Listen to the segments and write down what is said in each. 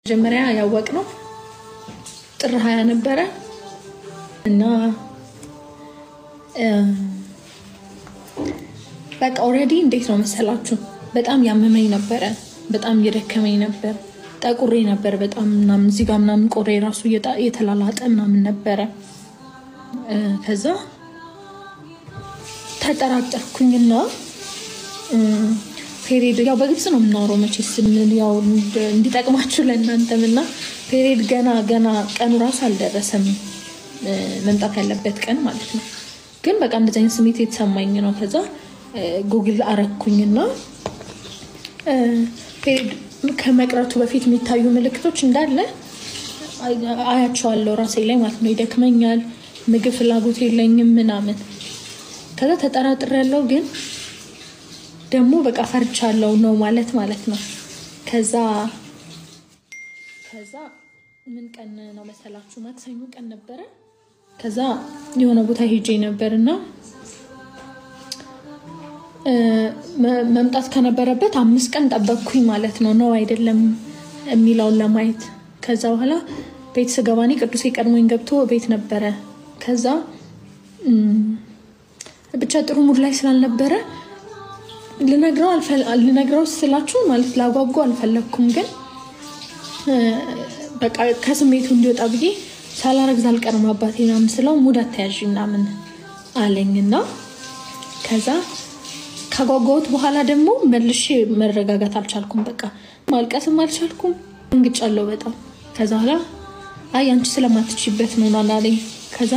መጀመሪያ ያወቅነው ጥር 20 ነበረ እና በቃ ኦሬዲ እንዴት ነው መሰላችሁ በጣም ያመመኝ ነበረ በጣም እየደከመኝ ነበር ጠቁሬ ነበር በጣም ምናምን እዚህ ጋር ምናምን ቆሬ ራሱ የተላላጠ ምናምን ነበረ ከዛ ተጠራጠርኩኝና ፔሪድ ያው በግልጽ ነው የምናወራው መቼስ ያው እንዲጠቅማችሁ ለእናንተምና ፔሪድ ገና ቀኑ ራሱ አልደረሰም መምጣት ያለበት ቀን ማለት ነው ግን በቃ እንደዚህ አይነት ስሜት የተሰማኝ ነው ከዛ ጉግል አረኩኝና ፔሪድ ከመቅረቱ በፊት የሚታዩ ምልክቶች እንዳለ አያቸዋለሁ ራሴ ላይ ማለት ነው ይደክመኛል ምግብ ፍላጎት የለኝም ምናምን ከዛ ተጠራጥሬያለሁ ግን ደሞ በቃ ፈርቻለሁ ነው ማለት ነው ከዛ ምን ቀን ነው መሰላችሁ ማክሰኞ ቀን ነበረ ከዛ የሆነ ቦታ ሄጄ ነበርና መምጣት ከነበረበት 5 ቀን ጠበቅኩኝ ማለት ነው አይደለም የሚላውን ለማየት ከዛ በኋላ ቤት ስገባኔ ቅዱስ ቀድሞኝ ገብቶ ቤት ነበረ ከዛ ብቻ ጥሩ ሙድ ላይ ስላልነበረ ልነግረው ስላችሁ ማለት ላጓጓ አልፈለኩም ግን በቃ ከስሜቱ እንዲወጣ ብዬ ሳላረግዝ አልቀርም አባቴና ምስለው ሙድ አትያዥና ምን አለኝና ከዛ ከጓጓሁት በኋላ ደግሞ መልሼ መረጋጋት አልቻልኩም በቃ ማልቀስም አልቻልኩም እንግጫለሁ በጣም ከዛ በኋላ አይ አንቺ ስለማትችይበት ነው ናናለኝ ከዛ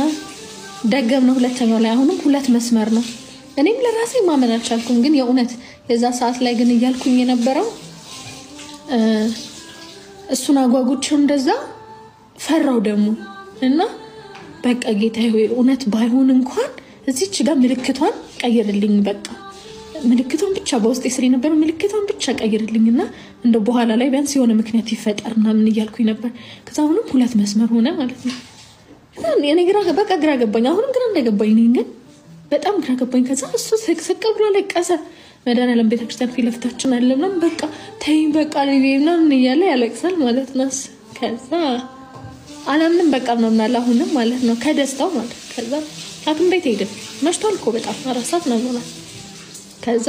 ደገምነው ሁለተኛው ላይ አሁንም ሁለት መስመር ነው እኔም ለራሴ ማመን አልቻልኩም ግን የኡነት የዛ ሰዓት ላይ ግን ይያልኩኝ የነበረው እሱን አጓጉቸው እንደዛ ፈራው ደሙ እና በቃ ጌታዬ ሆይ ኡነት ባይሆን እንኳን እዚች ጋር ምልክቷን ቀይርልኝ በቃ ምልክቷን ብቻ በውስጤ ስሪ ነበር ምልክቷን ብቻ ቀይርልኝና እንደው በኋላ ላይ ቢያንስ የሆነ ምክንያት ይፈጠርና ምን ይያልኩኝ ነበር ከዛ አሁንም ሁለት መስመር ሆነ ማለት ነው እኔ ግራ ገባኝ አሁንም ግራ እንደገባኝ ነኝ ግን በጣም ግራ ገባኝ ከዛ እሱ ስቅስቅ ብሎ ለቀሰ መድኃኒዓለም ቤተክርስቲያን ፊት ለፊታችን አለና በቃ ተይኝ በቃ ለቤና ምን ይያለ ያለቅሳል ማለት ነው ከዛ አላምንም በቃ ምናምን አሁንም ማለት ነው ከደስታው ማለት ከዛ ሐኪም ቤት ሄድን መሽቷል እኮ በጣም 4 ሰዓት ነው ማለት ከዛ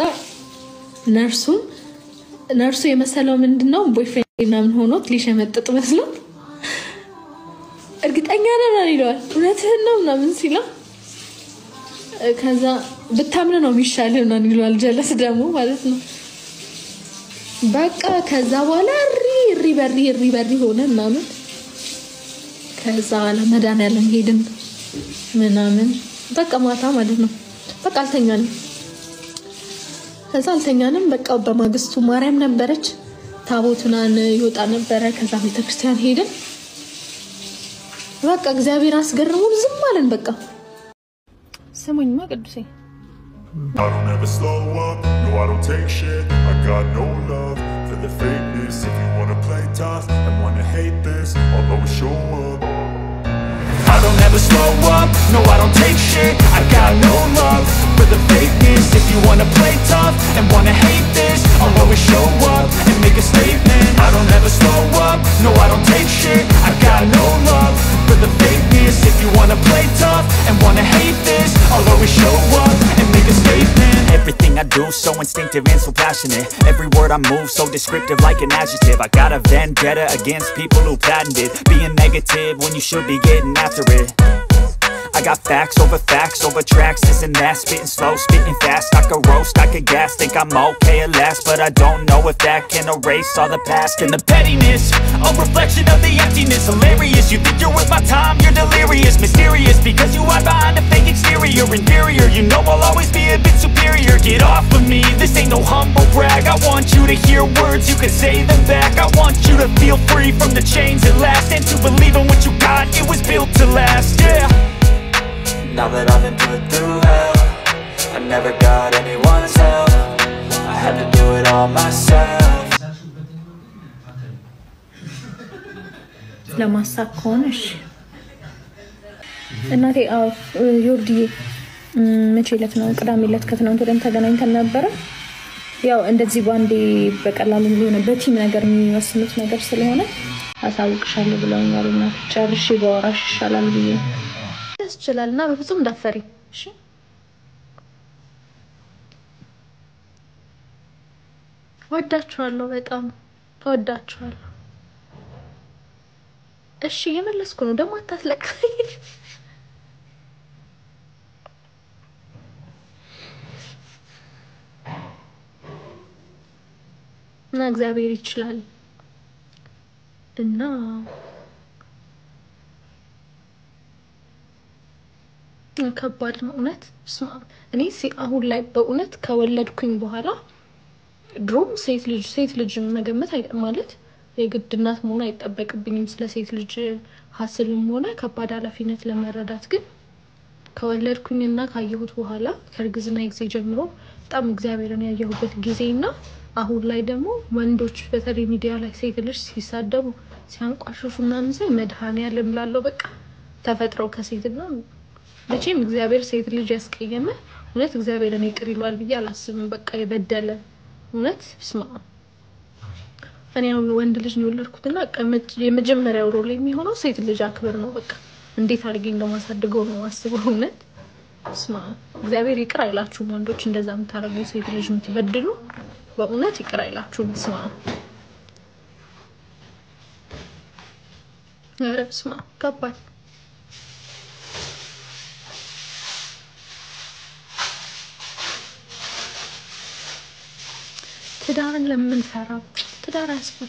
ነርሱ የመሰለው ምንድነው ቦይፍሬንድ ምናምን ሆኖት ሊሸመጥጥ መስሎ እርግጠኛ ነኝ ይላል እውነትህን ነው ምናምን ሲለው ከዛ በታምነ ነው የሚሻለው ነው ይላል ጀለስ ደግሞ ማለት ነው በቃ ከዛ በኋላ ሪ ሆነ ምናምን ከዛ ለመድኃኒዓለም ሄድን ምናምን በቃ ማታ ማለት ነው በቃ አልተኛንም በቃ በማግስቱ ማርያም ነበረች ታቦቱናን ይወጣ ነበረ ከዛ ቤተክርስቲያን ሄድን በቃ እግዚአብሔር አስገርሙን ዝም አለን በቃ ሰሞኑን ቅዱሴ I don't ever slow up, no I don't take shit I got no love for the fakeness If you wanna play tough and wanna hate this I'll always show up I don't ever slow up, no I don't take shit I got no love for the fakeness If you wanna play tough and wanna hate this I'll always show up and make a statement I don't ever slow up, no I don't take shit I got no love for the fakeness If you wanna play tough and wanna hate this I'll always show up and make a statement Everything I do so instinctive and so passionate Every word I move so descriptive like an adjective I got a vendetta against people who patented Being negative when you should be getting after it I got facts over tracks, this and that Spitting slow, spitting fast, I could roast, I could gas Think I'm okay at last, but I don't know if that can erase all the past And the pettiness, a reflection of the emptiness Hilarious, you think you're worth my time, you're delirious Mysterious, because you hide behind a fake exterior Inferior, you know I'll always be a bit superior Get off of me, this ain't no humble brag I want you to hear words, you can say them back I want you to feel free from the chains at last And to believe in what you got, it was built to last, yeah Now that I've been put through hell I never got anyone's help I had to do it all myself ለማሳኮንሽ እናቴ ዮርዲ መቼለት ነው ቅዳሜለት ከትናንት ወደም ተገናኝተን ነበር ያው እንደዚህ ባንዴ በቀላሉ ሊሆነ በቲም ነገር የሚወስኑት ነገር ስለሆነ አሳውቅሻለሁ ብለውኛልና ጨርሼ ባወራሽ ይሻላል ብዬ ያስችላልና በፍጹም እንዳፈሪ እሺ ወዳችኋለሁ በጣም ወዳችኋለሁ እሺ የመለስኩ ነው ደግሞ አታስለቅሰኝ እና እግዚአብሔር ይችላል እና ከባድ ነው እውነት እኔ አሁን ላይ በእውነት ከወለድኩኝ በኋላ ድሮም ሴት ልጅ መገመት ማለት የግድ እናት መሆን አይጠበቅብኝም ስለ ሴት ልጅ ሀሳብም ሆነ ከባድ ኃላፊነት ለመረዳት ግን ከወለድኩኝና ካየሁት በኋላ ከርግዝና ጊዜ ጀምሮ በጣም እግዚአብሔርን ያየሁበት ጊዜና አሁን ላይ ደግሞ ወንዶች በተለይ ሚዲያ ላይ ሴት ልጅ ሲሳደቡ ሲያንቋሽሹ ምናምን ሳይ መድኃኒዓለም ላለው በቃ ተፈጥሮ ከሴትና መቼም እግዚአብሔር ሴት ልጅ ያስቀየመ እውነት እግዚአብሔርን ይቅር ይሏል ብዬ አላስብም በቃ የበደለ እውነት ስማ እኔ ወንድ ልጅ ነው የወለድኩትና የመጀመሪያው ሮል የሚሆነው ሴት ልጅ አክብር ነው በቃ እንዴት አድርጌ እንደማሳድገው ነው አስበው እውነት ስማ እግዚአብሔር ይቅር አይላችሁም ወንዶች እንደዛ የምታረጉ ሴት ልጅ የምትበድሉ በእውነት ይቅር አይላችሁም ስማ ስማ ከባድ ትዳርን ለምን ፈራ ትዳር ያስፈራ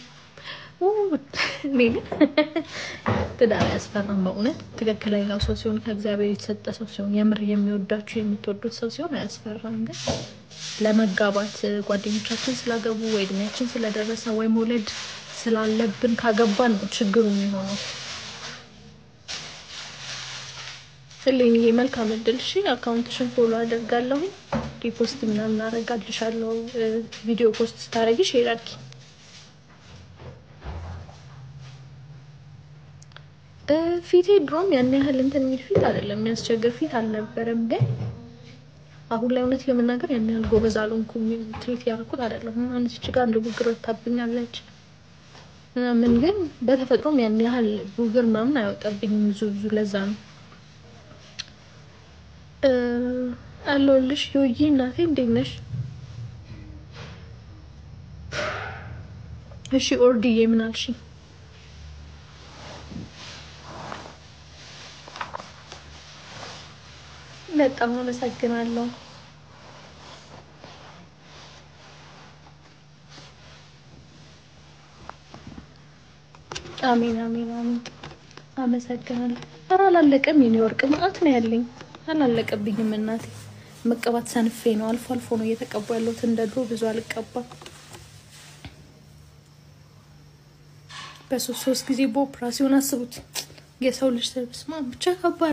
ትዳር ያስፈራም በእውነት ትክክለኛው ሰው ሲሆን ከእግዚአብሔር የተሰጠ ሰው ሲሆን የምር የሚወዳችሁ የምትወዱት ሰው ሲሆን አያስፈራም ግን ለመጋባት ጓደኞቻችን ስላገቡ ወይ እድሜያችን ስለደረሰ ወይ መውለድ ስላለብን ካገባን ነው ችግሩ የሚሆነው ስለዚህ መልካም እድል እሺ አካውንትሽን ፎሎ አደርጋለሁ ሪፖስት ምናምን አደርጋልሻለሁ ቪዲዮ ፖስት ስታረጊ ሼር አድርጊ ፊቴ ድሮም ያን ያህል እንትን የሚል ፊት አይደለም የሚያስቸግር ፊት አልነበረም ግን አሁን ላይ እውነት ለመናገር ያን ያህል ጎበዝ አልሆንኩም ትሪት ያልኩት አይደለም አንቺ ጋር እንደ ቡግር ወጣብኛለች ምን ግን በተፈጥሮም ያን ያህል ቡግር ምናምን አይወጣብኝም ብዙ ለዛ ነው አለሁልሽ ዮዬ እናቴ እንዴት ነሽ እሺ ኦርዲዬ ምን አልሽኝ በጣም አመሰግናለሁ አሜን አመሰግናለሁ ኧረ አላለቀም የኔ ወርቅ ማአት ነው ያለኝ አላለቀብኝም እናቴ መቀባት ሰንፌ ነው አልፎ አልፎ ነው እየተቀባው ያለሁት እንደድሮ ብዙ አልቀባም በሶስት ጊዜ በኦፕራሲዮን አስቡት የሰው ልጅ ተብስማ ብቻ ከባድ